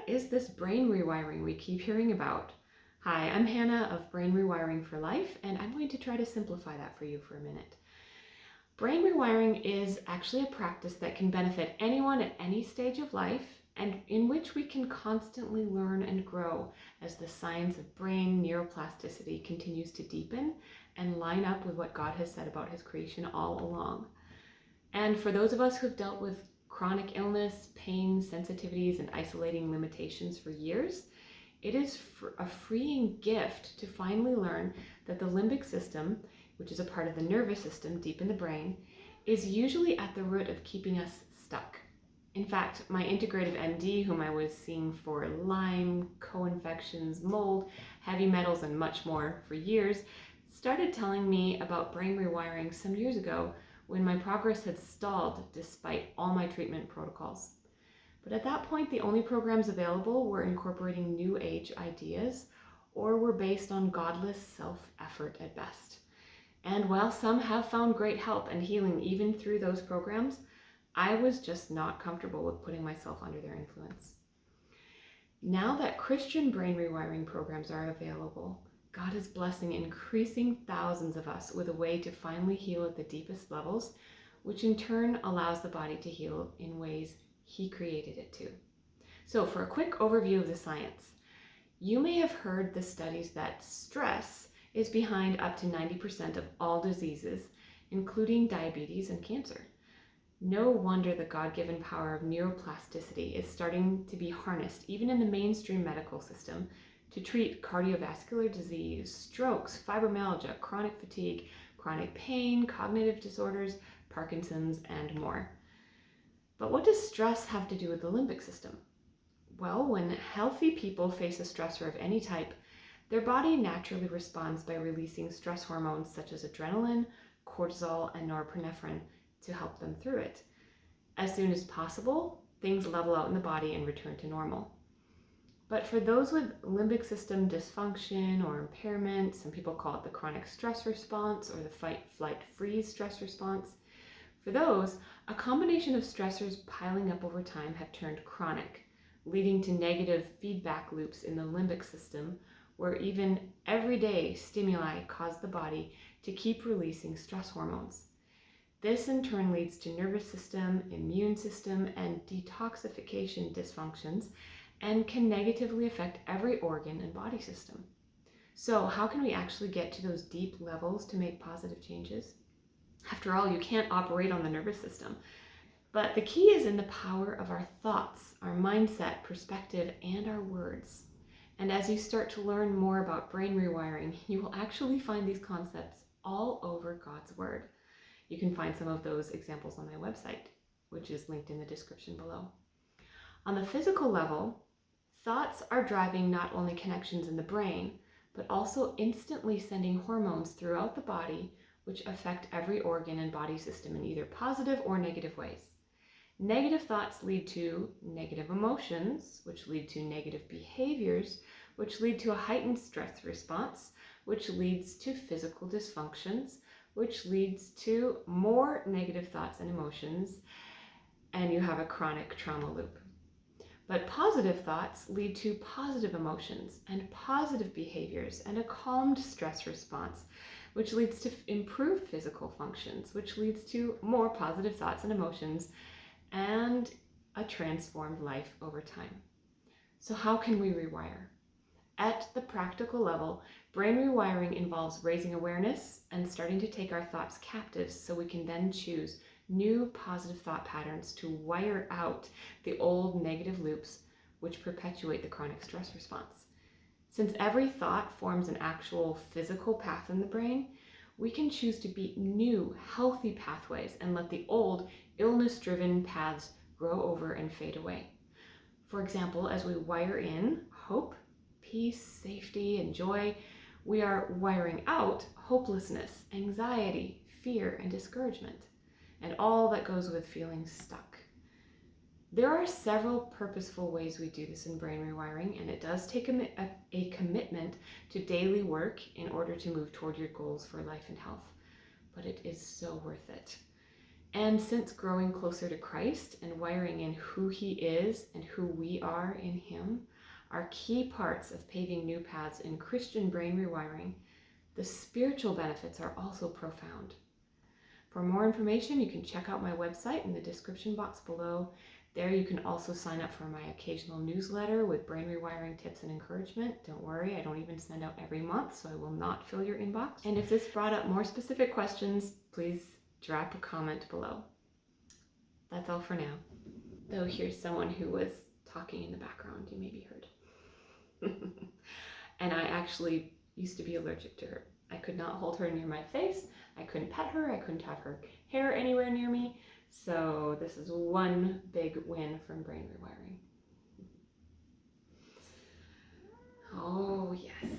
what is this brain rewiring we keep hearing about? Hi, I'm Hannah of Brain Rewiring for Life, and I'm going to try to simplify that for you for a minute. Brain rewiring is actually a practice that can benefit anyone at any stage of life, and in which we can constantly learn and grow as the science of brain neuroplasticity continues to deepen and line up with what God has said about his creation all along. And for those of us who've dealt with chronic illness, pain, sensitivities, and isolating limitations for years, it is a freeing gift to finally learn that the limbic system, which is a part of the nervous system deep in the brain, is usually at the root of keeping us stuck. In fact, my integrative MD, whom I was seeing for Lyme, co-infections, mold, heavy metals, and much more for years, started telling me about brain rewiring some years ago when my progress had stalled despite all my treatment protocols. But at that point, the only programs available were incorporating New Age ideas or were based on godless self-effort at best. And while some have found great help and healing even through those programs, I was just not comfortable with putting myself under their influence. Now that Christian brain rewiring programs are available, God is blessing increasing thousands of us with a way to finally heal at the deepest levels, which in turn allows the body to heal in ways he created it to. So for a quick overview of the science, you may have heard the studies that stress is behind up to 90% of all diseases, including diabetes and cancer. No wonder the God-given power of neuroplasticity is starting to be harnessed even in the mainstream medical system to treat cardiovascular disease, strokes, fibromyalgia, chronic fatigue, chronic pain, cognitive disorders, Parkinson's, and more. But what does stress have to do with the limbic system? Well, when healthy people face a stressor of any type, their body naturally responds by releasing stress hormones such as adrenaline, cortisol, and norepinephrine to help them through it. As soon as possible, things level out in the body and return to normal. But for those with limbic system dysfunction or impairment, some people call it the chronic stress response or the fight, flight, freeze stress response. For those, a combination of stressors piling up over time have turned chronic, leading to negative feedback loops in the limbic system, where even everyday stimuli cause the body to keep releasing stress hormones. This in turn leads to nervous system, immune system, and detoxification dysfunctions, and can negatively affect every organ and body system. So how can we actually get to those deep levels to make positive changes? After all, you can't operate on the nervous system. But the key is in the power of our thoughts, our mindset, perspective, and our words. And as you start to learn more about brain rewiring, you will actually find these concepts all over God's Word. You can find some of those examples on my website, which is linked in the description below. On the physical level, thoughts are driving not only connections in the brain, but also instantly sending hormones throughout the body, which affect every organ and body system in either positive or negative ways. Negative thoughts lead to negative emotions, which lead to negative behaviors, which lead to a heightened stress response, which leads to physical dysfunctions, which leads to more negative thoughts and emotions, and you have a chronic trauma loop. But positive thoughts lead to positive emotions and positive behaviors and a calmed stress response, which leads to improved physical functions, which leads to more positive thoughts and emotions and a transformed life over time. So how can we rewire? At the practical level, brain rewiring involves raising awareness and starting to take our thoughts captive so we can then choose new positive thought patterns to wire out the old negative loops which perpetuate the chronic stress response. Since every thought forms an actual physical path in the brain, we can choose to beat new, healthy pathways and let the old, illness-driven paths grow over and fade away. For example, as we wire in hope, peace, safety, and joy, we are wiring out hopelessness, anxiety, fear, and discouragement, and all that goes with feeling stuck. There are several purposeful ways we do this in brain rewiring, and it does take a commitment to daily work in order to move toward your goals for life and health, but it is so worth it. And since growing closer to Christ and wiring in who He is and who we are in Him are key parts of paving new paths in Christian brain rewiring, the spiritual benefits are also profound. For more information, you can check out my website in the description box below. There you can also sign up for my occasional newsletter with brain rewiring tips and encouragement. Don't worry, I don't even send out every month, so I will not fill your inbox. And if this brought up more specific questions, please drop a comment below. That's all for now. Though here's someone who was talking in the background, you maybe heard. And I actually used to be allergic to her. I could not hold her near my face. I couldn't pet her. I couldn't have her hair anywhere near me. So this is one big win from brain rewiring. Oh, yes.